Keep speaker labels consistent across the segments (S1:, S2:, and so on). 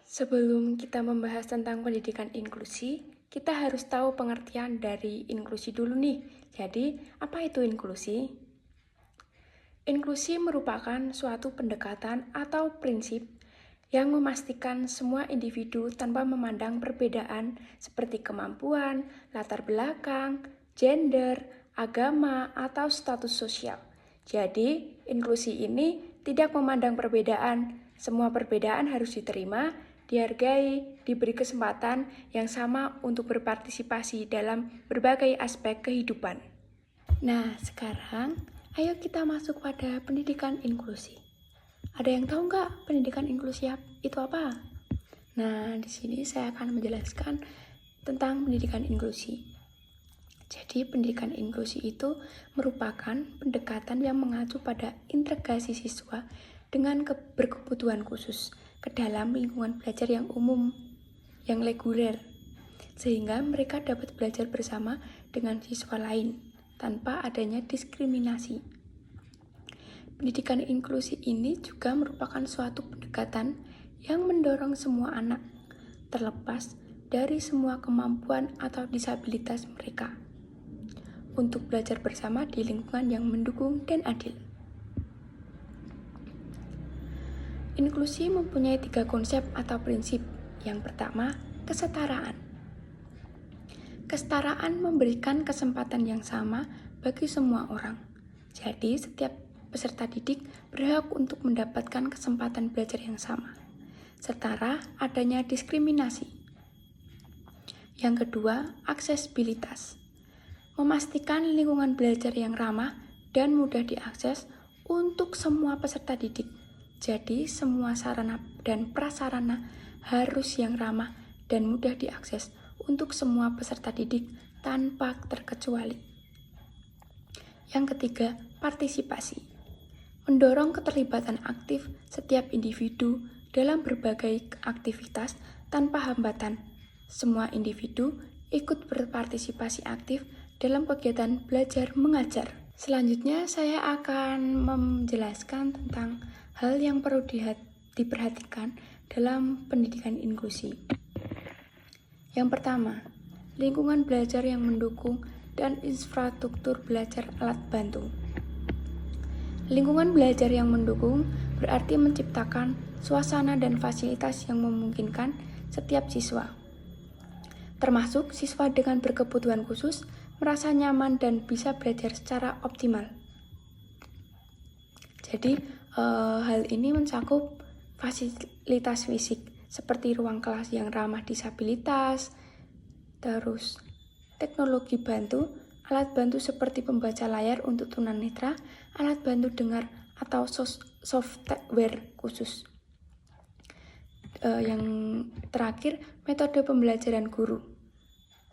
S1: Sebelum kita membahas tentang pendidikan inklusi, kita harus tahu pengertian dari inklusi dulu nih. Jadi, apa itu inklusi? Inklusi merupakan suatu pendekatan atau prinsip yang memastikan semua individu tanpa memandang perbedaan seperti kemampuan, latar belakang, gender, agama, atau status sosial. Jadi, inklusi ini tidak memandang perbedaan. Semua perbedaan harus diterima, dihargai, diberi kesempatan yang sama untuk berpartisipasi dalam berbagai aspek kehidupan. Nah, sekarang ayo kita masuk pada pendidikan inklusi. Ada yang tahu nggak pendidikan inklusi itu apa? Nah, di sini saya akan menjelaskan tentang pendidikan inklusi. Jadi, pendidikan inklusi itu merupakan pendekatan yang mengacu pada integrasi siswa dengan berkebutuhan khusus ke dalam lingkungan belajar yang umum, yang reguler, sehingga mereka dapat belajar bersama dengan siswa lain tanpa adanya diskriminasi. Pendidikan inklusi ini juga merupakan suatu pendekatan yang mendorong semua anak, terlepas dari semua kemampuan atau disabilitas mereka, untuk belajar bersama di lingkungan yang mendukung dan adil. Inklusi mempunyai 3 konsep atau prinsip. Yang pertama, kesetaraan. Kesetaraan memberikan kesempatan yang sama bagi semua orang. Jadi, setiap peserta didik berhak untuk mendapatkan kesempatan belajar yang sama, setara adanya diskriminasi. Yang kedua, aksesibilitas. Memastikan lingkungan belajar yang ramah dan mudah diakses untuk semua peserta didik. Jadi, semua sarana dan prasarana harus yang ramah dan mudah diakses untuk semua peserta didik tanpa terkecuali. Yang ketiga, partisipasi. Mendorong keterlibatan aktif setiap individu dalam berbagai aktivitas tanpa hambatan. Semua individu ikut berpartisipasi aktif dalam kegiatan belajar mengajar. Selanjutnya saya akan menjelaskan tentang hal yang perlu diperhatikan dalam pendidikan inklusi. Yang pertama, lingkungan belajar yang mendukung dan infrastruktur belajar alat bantu. Lingkungan belajar yang mendukung berarti menciptakan suasana dan fasilitas yang memungkinkan setiap siswa, termasuk siswa dengan berkebutuhan khusus, merasa nyaman dan bisa belajar secara optimal. Jadi, hal ini mencakup fasilitas fisik seperti ruang kelas yang ramah disabilitas, terus teknologi bantu, alat bantu seperti pembaca layar untuk tunanetra, alat bantu dengar atau software khusus. Yang terakhir, metode pembelajaran guru,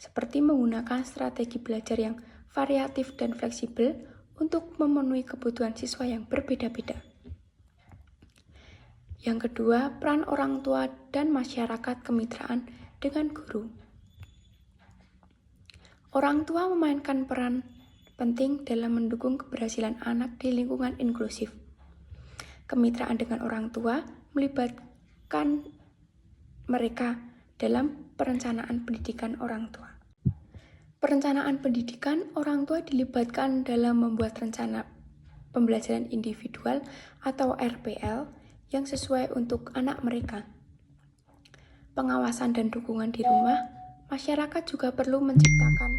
S1: seperti menggunakan strategi belajar yang variatif dan fleksibel untuk memenuhi kebutuhan siswa yang berbeda-beda. Yang kedua, peran orang tua dan masyarakat kemitraan dengan guru. Orang tua memainkan peran penting dalam mendukung keberhasilan anak di lingkungan inklusif. Kemitraan dengan orang tua melibatkan mereka dalam perencanaan pendidikan orang tua. Perencanaan pendidikan orang tua dilibatkan dalam membuat rencana pembelajaran individual atau RPL yang sesuai untuk anak mereka. Pengawasan dan dukungan di rumah, masyarakat juga perlu menciptakan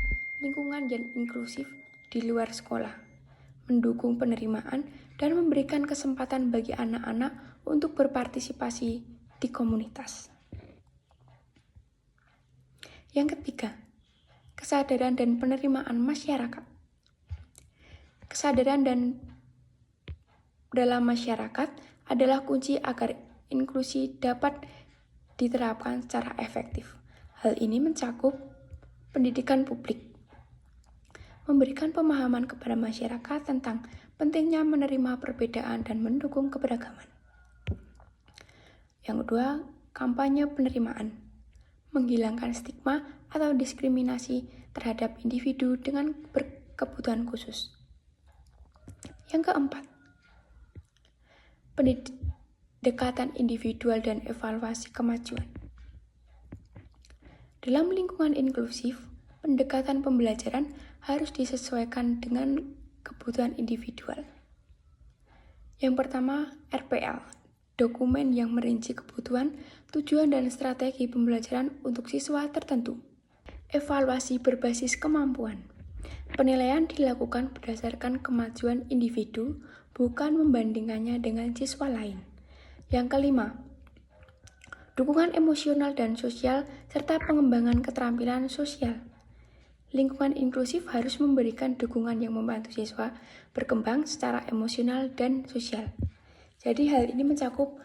S1: lingkungan yang inklusif di luar sekolah, mendukung penerimaan, dan memberikan kesempatan bagi anak-anak untuk berpartisipasi di komunitas. Yang ketiga, kesadaran dan penerimaan masyarakat. Kesadaran dalam masyarakat adalah kunci agar inklusi dapat diterapkan secara efektif. Hal ini mencakup pendidikan publik, memberikan pemahaman kepada masyarakat tentang pentingnya menerima perbedaan dan mendukung keberagaman. Yang kedua, kampanye penerimaan, menghilangkan stigma atau diskriminasi terhadap individu dengan berkebutuhan khusus. Yang keempat, pendekatan individual dan evaluasi kemajuan. Dalam lingkungan inklusif, pendekatan pembelajaran harus disesuaikan dengan kebutuhan individual. Yang pertama, RPL, dokumen yang merinci kebutuhan, tujuan, dan strategi pembelajaran untuk siswa tertentu. Evaluasi berbasis kemampuan. Penilaian dilakukan berdasarkan kemajuan individu, bukan membandingkannya dengan siswa lain. Yang kelima, dukungan emosional dan sosial serta pengembangan keterampilan sosial. Lingkungan inklusif harus memberikan dukungan yang membantu siswa berkembang secara emosional dan sosial. Jadi hal ini mencakup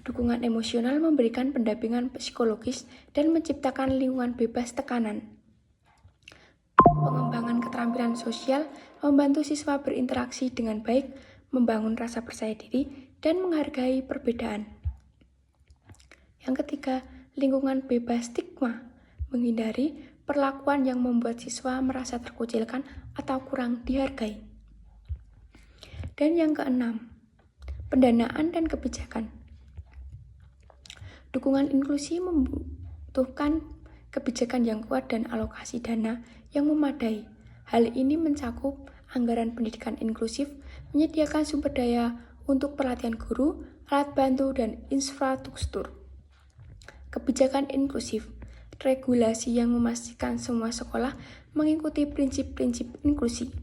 S1: dukungan emosional, memberikan pendampingan psikologis, dan menciptakan lingkungan bebas tekanan. Pengembangan keterampilan sosial membantu siswa berinteraksi dengan baik, membangun rasa percaya diri, dan menghargai perbedaan. Yang ketiga, lingkungan bebas stigma, menghindari perlakuan yang membuat siswa merasa terkucilkan atau kurang dihargai. Dan yang keenam, pendanaan dan kebijakan. Dukungan inklusi membutuhkan kebijakan yang kuat dan alokasi dana yang memadai. Hal ini mencakup anggaran pendidikan inklusif, menyediakan sumber daya untuk pelatihan guru, alat bantu, dan infrastruktur. Kebijakan inklusif, regulasi yang memastikan semua sekolah mengikuti prinsip-prinsip inklusi.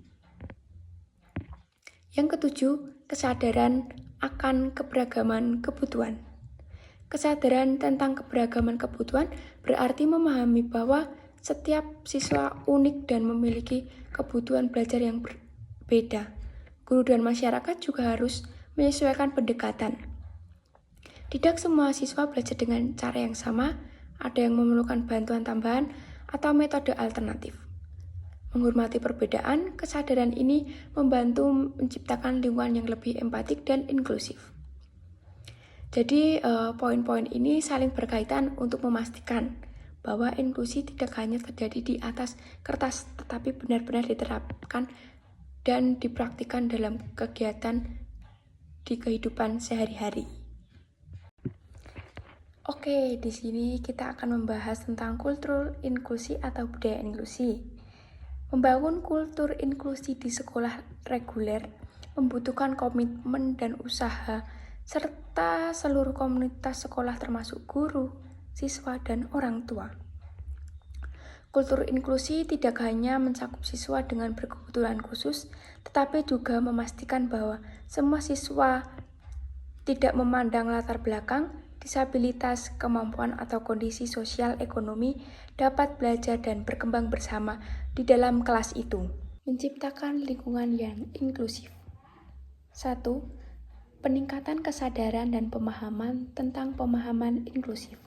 S1: Yang ketujuh, kesadaran akan keberagaman kebutuhan. Kesadaran tentang keberagaman kebutuhan berarti memahami bahwa setiap siswa unik dan memiliki kebutuhan belajar yang berbeda. Guru dan masyarakat juga harus menyesuaikan pendekatan. Tidak semua siswa belajar dengan cara yang sama, ada yang memerlukan bantuan tambahan atau metode alternatif. Menghormati perbedaan, kesadaran ini membantu menciptakan lingkungan yang lebih empatik dan inklusif. Jadi, poin-poin ini saling berkaitan untuk memastikan bahwa inklusi tidak hanya terjadi di atas kertas, tetapi benar-benar diterapkan dan dipraktikkan dalam kegiatan di kehidupan sehari-hari. Oke, di sini kita akan membahas tentang kultur inklusi atau budaya inklusi. Membangun kultur inklusi di sekolah reguler membutuhkan komitmen dan usaha serta seluruh komunitas sekolah termasuk guru, siswa, dan orang tua. Kultur inklusi tidak hanya mencakup siswa dengan berkebutuhan khusus, tetapi juga memastikan bahwa semua siswa tidak memandang latar belakang, disabilitas, kemampuan, atau kondisi sosial ekonomi dapat belajar dan berkembang bersama di dalam kelas itu. Menciptakan lingkungan yang inklusif. 1. Peningkatan kesadaran dan pemahaman tentang pemahaman inklusif,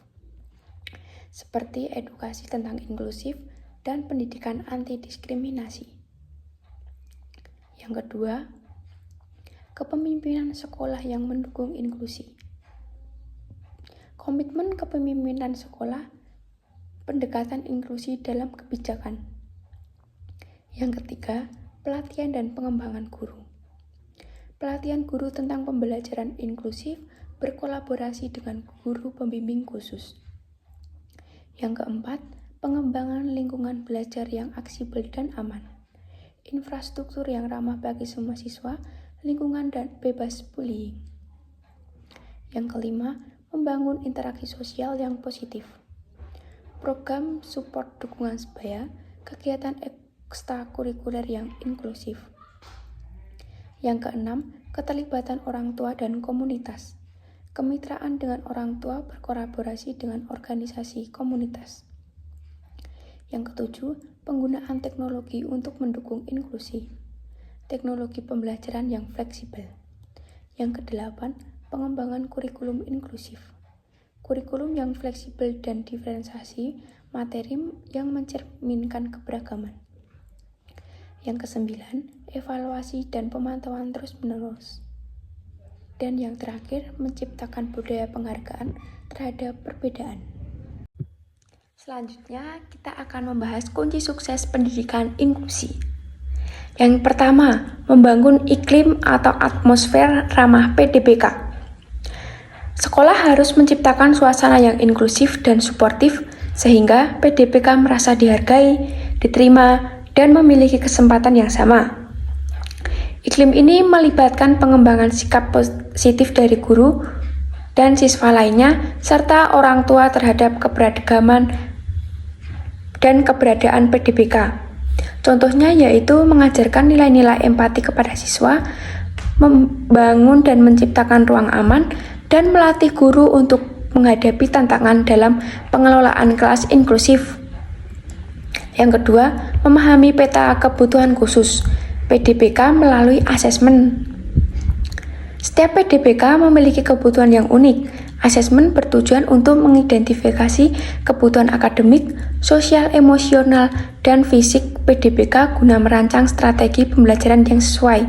S1: seperti edukasi tentang inklusif dan pendidikan anti-diskriminasi. Yang kedua, kepemimpinan sekolah yang mendukung inklusi. Komitmen kepemimpinan sekolah, pendekatan inklusi dalam kebijakan. Yang ketiga, pelatihan dan pengembangan guru. Pelatihan guru tentang pembelajaran inklusif berkolaborasi dengan guru pembimbing khusus. Yang keempat, pengembangan lingkungan belajar yang aksibel dan aman. Infrastruktur yang ramah bagi semua siswa, lingkungan dan bebas bullying. Yang kelima, membangun interaksi sosial yang positif. Program support dukungan sebaya, kegiatan ekstrakurikuler yang inklusif. Yang keenam, keterlibatan orang tua dan komunitas. Kemitraan dengan orang tua berkolaborasi dengan organisasi komunitas. Yang ketujuh, penggunaan teknologi untuk mendukung inklusi. Teknologi pembelajaran yang fleksibel. Yang kedelapan, pengembangan kurikulum inklusif. Kurikulum yang fleksibel dan diferensiasi materi yang mencerminkan keberagaman. Yang kesembilan, evaluasi dan pemantauan terus-menerus. Dan yang terakhir, menciptakan budaya penghargaan terhadap perbedaan. Selanjutnya, kita akan membahas kunci sukses pendidikan inklusi. Yang pertama, membangun iklim atau atmosfer ramah PDBK. Sekolah harus menciptakan suasana yang inklusif dan suportif sehingga PDPK merasa dihargai, diterima, dan memiliki kesempatan yang sama. Iklim ini melibatkan pengembangan sikap positif dari guru dan siswa lainnya, serta orang tua terhadap keberagaman dan keberadaan PDPK. Contohnya yaitu mengajarkan nilai-nilai empati kepada siswa, membangun dan menciptakan ruang aman, dan melatih guru untuk menghadapi tantangan dalam pengelolaan kelas inklusif. Yang kedua, memahami peta kebutuhan khusus PDPK melalui asesmen. Setiap PDPK memiliki kebutuhan yang unik. Asesmen bertujuan untuk mengidentifikasi kebutuhan akademik, sosial, emosional, dan fisik PDPK guna merancang strategi pembelajaran yang sesuai.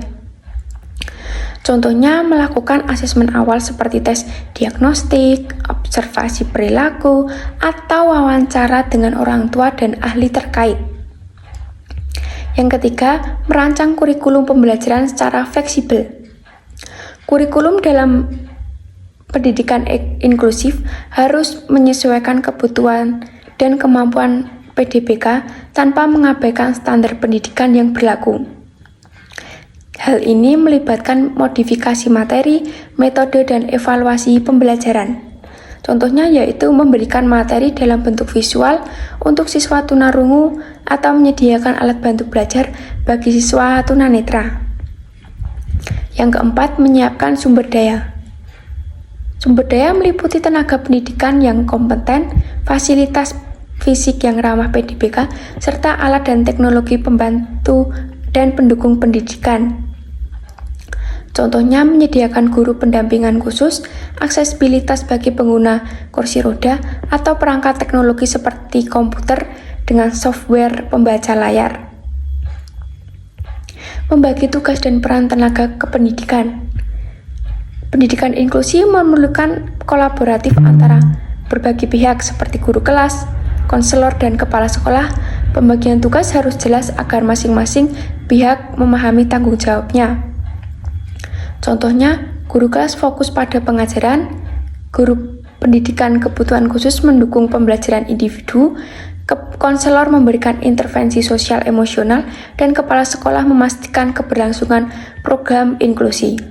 S1: Contohnya melakukan asesmen awal seperti tes diagnostik, observasi perilaku, atau wawancara dengan orang tua dan ahli terkait. Yang ketiga, merancang kurikulum pembelajaran secara fleksibel. Kurikulum dalam pendidikan inklusif harus menyesuaikan kebutuhan dan kemampuan PDPK tanpa mengabaikan standar pendidikan yang berlaku. Hal ini melibatkan modifikasi materi, metode, dan evaluasi pembelajaran. Contohnya yaitu memberikan materi dalam bentuk visual untuk siswa tunarungu atau menyediakan alat bantu belajar bagi siswa tunanetra. Yang keempat, menyiapkan sumber daya. Sumber daya meliputi tenaga pendidikan yang kompeten, fasilitas fisik yang ramah PDPK, serta alat dan teknologi pembantu dan pendukung pendidikan. Contohnya menyediakan guru pendampingan khusus, aksesibilitas bagi pengguna kursi roda, atau perangkat teknologi seperti komputer dengan software pembaca layar. Membagi tugas dan peran tenaga kependidikan. Pendidikan inklusi memerlukan kolaboratif antara berbagai pihak seperti guru kelas, konselor, dan kepala sekolah. Pembagian tugas harus jelas agar masing-masing pihak memahami tanggung jawabnya. Contohnya, guru kelas fokus pada pengajaran, guru pendidikan kebutuhan khusus mendukung pembelajaran individu, konselor memberikan intervensi sosial emosional, dan kepala sekolah memastikan keberlangsungan program inklusi.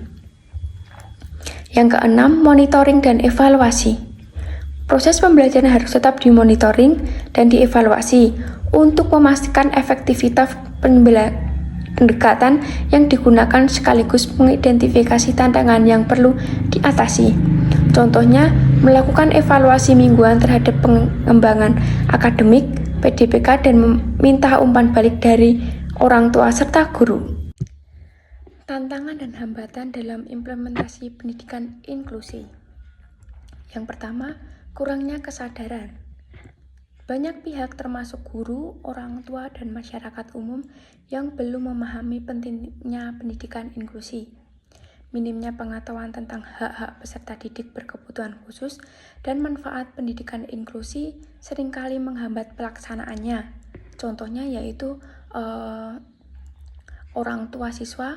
S1: Yang keenam, monitoring dan evaluasi. Proses pembelajaran harus tetap dimonitoring dan dievaluasi untuk memastikan efektivitas pendekatan yang digunakan sekaligus mengidentifikasi tantangan yang perlu diatasi. Contohnya, melakukan evaluasi mingguan terhadap pengembangan akademik PDPK dan meminta umpan balik dari orang tua serta guru. Tantangan dan hambatan dalam implementasi pendidikan inklusi. Yang pertama, kurangnya kesadaran. Banyak pihak termasuk guru, orang tua, dan masyarakat umum yang belum memahami pentingnya pendidikan inklusi. Minimnya pengetahuan tentang hak-hak peserta didik berkebutuhan khusus dan manfaat pendidikan inklusi seringkali menghambat pelaksanaannya. Contohnya yaitu orang tua siswa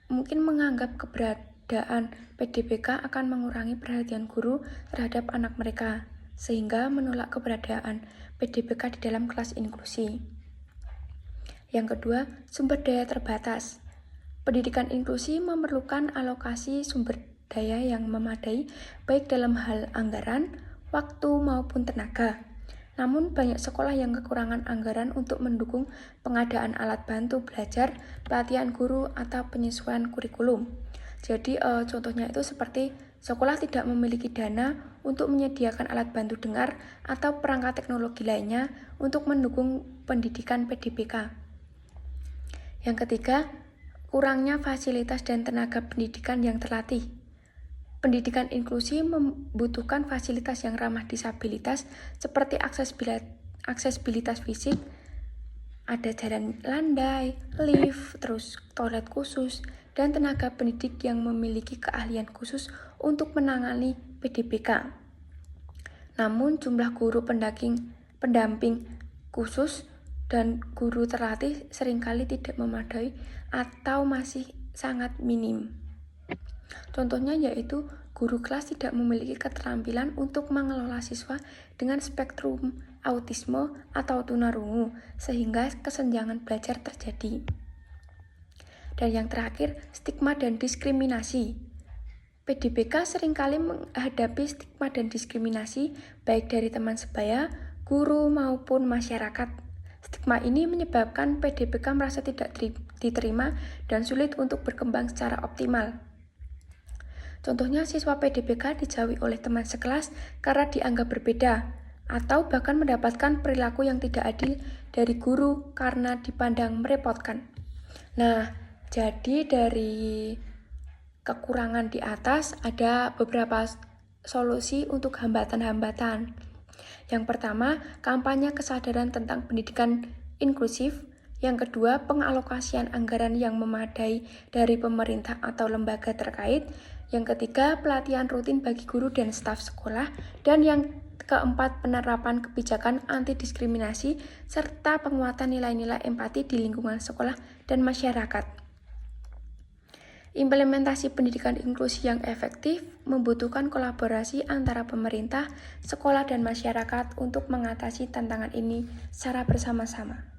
S1: mungkin menganggap keberadaan PDPK akan mengurangi perhatian guru terhadap anak mereka, sehingga menolak keberadaan PDPK di dalam kelas inklusi. Yang kedua, sumber daya terbatas. Pendidikan inklusi memerlukan alokasi sumber daya yang memadai, baik dalam hal anggaran, waktu, maupun tenaga. Namun, banyak sekolah yang kekurangan anggaran untuk mendukung pengadaan alat bantu belajar, pelatihan guru, atau penyesuaian kurikulum. Jadi, contohnya itu seperti sekolah tidak memiliki dana untuk menyediakan alat bantu dengar atau perangkat teknologi lainnya untuk mendukung pendidikan PDPK. Yang ketiga, kurangnya fasilitas dan tenaga pendidikan yang terlatih. Pendidikan inklusi membutuhkan fasilitas yang ramah disabilitas seperti aksesibilitas fisik, ada jalan landai, lift, terus toilet khusus, dan tenaga pendidik yang memiliki keahlian khusus untuk menangani PDPK. Namun jumlah guru pendamping khusus dan guru terlatih seringkali tidak memadai atau masih sangat minim. Contohnya yaitu guru kelas tidak memiliki keterampilan untuk mengelola siswa dengan spektrum autisme atau tunarungu, sehingga kesenjangan belajar terjadi. Dan yang terakhir, stigma dan diskriminasi. PDBK seringkali menghadapi stigma dan diskriminasi baik dari teman sebaya, guru, maupun masyarakat. Stigma ini menyebabkan PDBK merasa tidak diterima dan sulit untuk berkembang secara optimal. Contohnya, siswa PDBK dijauhi oleh teman sekelas karena dianggap berbeda, atau bahkan mendapatkan perilaku yang tidak adil dari guru karena dipandang merepotkan. Nah, jadi dari kekurangan di atas ada beberapa solusi untuk hambatan-hambatan. Yang pertama, kampanye kesadaran tentang pendidikan inklusif. Yang kedua, pengalokasian anggaran yang memadai dari pemerintah atau lembaga terkait. Yang ketiga, pelatihan rutin bagi guru dan staf sekolah. Dan yang keempat, penerapan kebijakan anti-diskriminasi serta penguatan nilai-nilai empati di lingkungan sekolah dan masyarakat. Implementasi pendidikan inklusi yang efektif membutuhkan kolaborasi antara pemerintah, sekolah, dan masyarakat untuk mengatasi tantangan ini secara bersama-sama.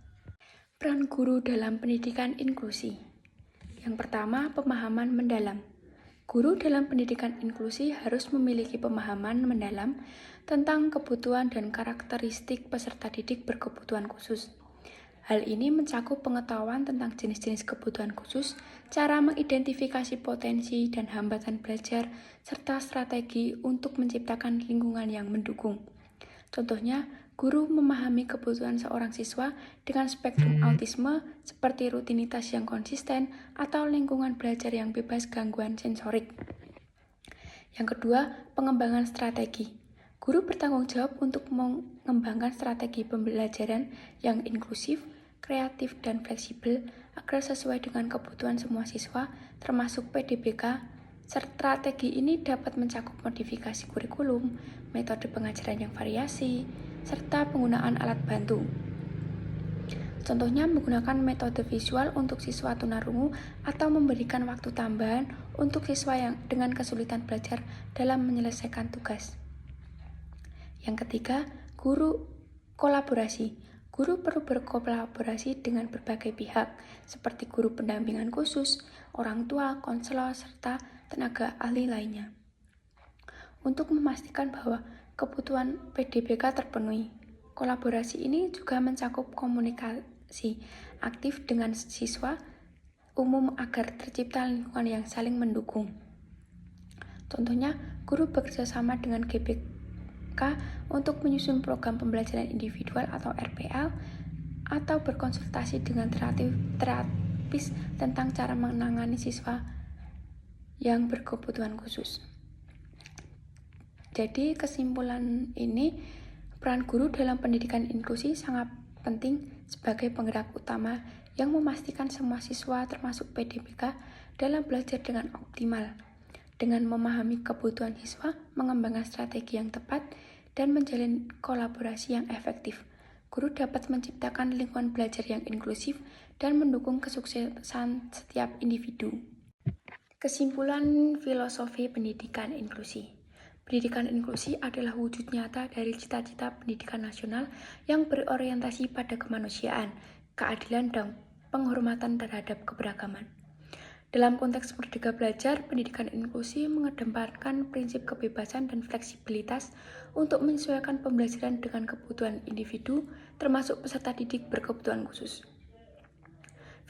S1: Peran guru dalam pendidikan inklusi. Yang pertama, pemahaman mendalam. Guru dalam pendidikan inklusi harus memiliki pemahaman mendalam tentang kebutuhan dan karakteristik peserta didik berkebutuhan khusus. Hal ini mencakup pengetahuan tentang jenis-jenis kebutuhan khusus, cara mengidentifikasi potensi dan hambatan belajar, serta strategi untuk menciptakan lingkungan yang mendukung. Contohnya, guru memahami kebutuhan seorang siswa dengan spektrum autisme seperti rutinitas yang konsisten atau lingkungan belajar yang bebas gangguan sensorik. Yang kedua, pengembangan strategi. Guru bertanggung jawab untuk mengembangkan strategi pembelajaran yang inklusif, kreatif, dan fleksibel agar sesuai dengan kebutuhan semua siswa, termasuk PDBK. Strategi ini dapat mencakup modifikasi kurikulum, metode pengajaran yang variasi, serta penggunaan alat bantu. Contohnya menggunakan metode visual untuk siswa tunarungu atau memberikan waktu tambahan untuk siswa yang dengan kesulitan belajar dalam menyelesaikan tugas. Yang ketiga, guru kolaborasi. Guru perlu berkolaborasi dengan berbagai pihak, seperti guru pendampingan khusus, orang tua, konselor, serta tenaga ahli lainnya, untuk memastikan bahwa kebutuhan PDBK terpenuhi. Kolaborasi ini juga mencakup komunikasi aktif dengan siswa umum agar tercipta lingkungan yang saling mendukung. Contohnya, guru bekerja sama dengan GBK untuk menyusun program pembelajaran individual atau RPL, atau berkonsultasi dengan terapis tentang cara menangani siswa yang berkebutuhan khusus. Jadi kesimpulan ini, peran guru dalam pendidikan inklusi sangat penting sebagai penggerak utama yang memastikan semua siswa termasuk PDBK dalam belajar dengan optimal. Dengan memahami kebutuhan siswa, mengembangkan strategi yang tepat, dan menjalin kolaborasi yang efektif, guru dapat menciptakan lingkungan belajar yang inklusif dan mendukung kesuksesan setiap individu. Kesimpulan filosofi pendidikan inklusi. Pendidikan inklusi adalah wujud nyata dari cita-cita pendidikan nasional yang berorientasi pada kemanusiaan, keadilan, dan penghormatan terhadap keberagaman. Dalam konteks Merdeka Belajar, pendidikan inklusi mengedepankan prinsip kebebasan dan fleksibilitas untuk menyesuaikan pembelajaran dengan kebutuhan individu, termasuk peserta didik berkebutuhan khusus.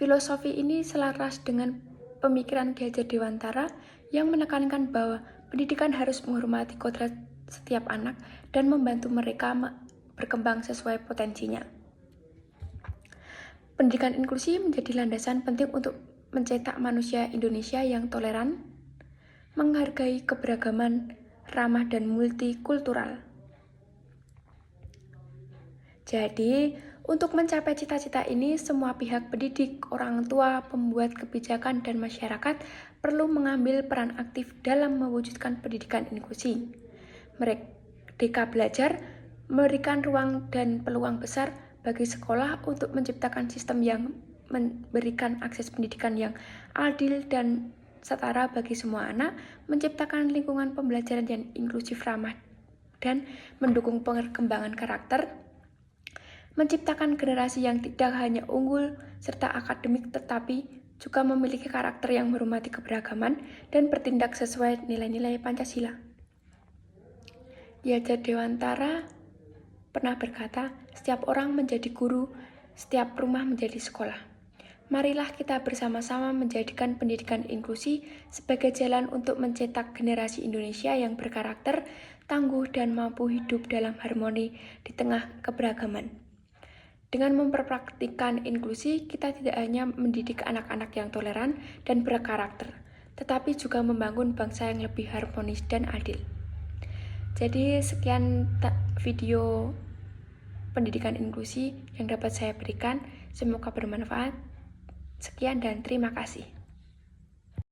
S1: Filosofi ini selaras dengan pemikiran Ki Hajar Dewantara yang menekankan bahwa pendidikan harus menghormati kodrat setiap anak dan membantu mereka berkembang sesuai potensinya. Pendidikan inklusi menjadi landasan penting untuk mencetak manusia Indonesia yang toleran, menghargai keberagaman, ramah, dan multikultural. Jadi, untuk mencapai cita-cita ini, semua pihak pendidik, orang tua, pembuat kebijakan, dan masyarakat perlu mengambil peran aktif dalam mewujudkan pendidikan inklusi. Merdeka Belajar memberikan ruang dan peluang besar bagi sekolah untuk menciptakan sistem yang memberikan akses pendidikan yang adil dan setara bagi semua anak, menciptakan lingkungan pembelajaran yang inklusif ramah dan mendukung perkembangan karakter, menciptakan generasi yang tidak hanya unggul serta akademik tetapi juga memiliki karakter yang menghormati keberagaman dan bertindak sesuai nilai-nilai Pancasila. Diajar Dewantara pernah berkata, setiap orang menjadi guru, setiap rumah menjadi sekolah. Marilah kita bersama-sama menjadikan pendidikan inklusi sebagai jalan untuk mencetak generasi Indonesia yang berkarakter, tangguh, dan mampu hidup dalam harmoni di tengah keberagaman. Dengan memperpraktikkan inklusi, kita tidak hanya mendidik anak-anak yang toleran dan berkarakter, tetapi juga membangun bangsa yang lebih harmonis dan adil. Jadi sekian video pendidikan inklusi yang dapat saya berikan. Semoga bermanfaat. Sekian dan terima kasih.